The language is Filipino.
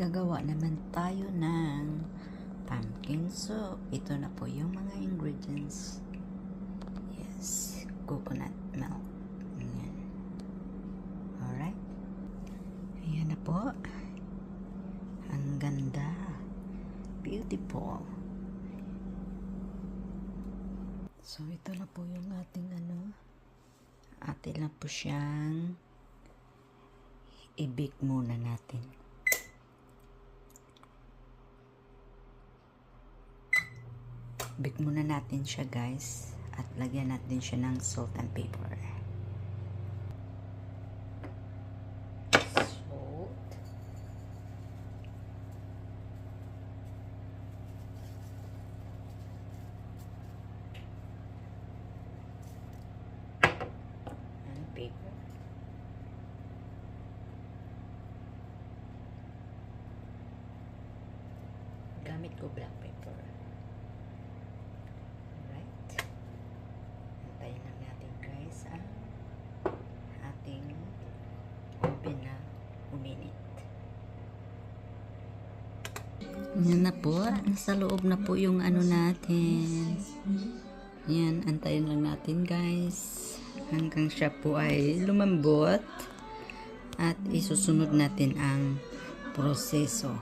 gagawa naman tayo ng pumpkin soup. Ito na po yung mga ingredients. Yes, coconut milk. Ayan. Alright. Ayan na po. Ang ganda. Beautiful. So, ito na po yung ating atin na po siyang i-bake muna natin. Bake muna natin siya, guys, at lagyan natin siya ng salt and pepper. Salt. And pepper. Gamit ko black pepper. Ating oven na uminit. Yan na po. Nasa loob na po yung natin. Yan. Antayin lang natin, guys. Hanggang siya po ay lumambot. At isusunod natin ang proseso.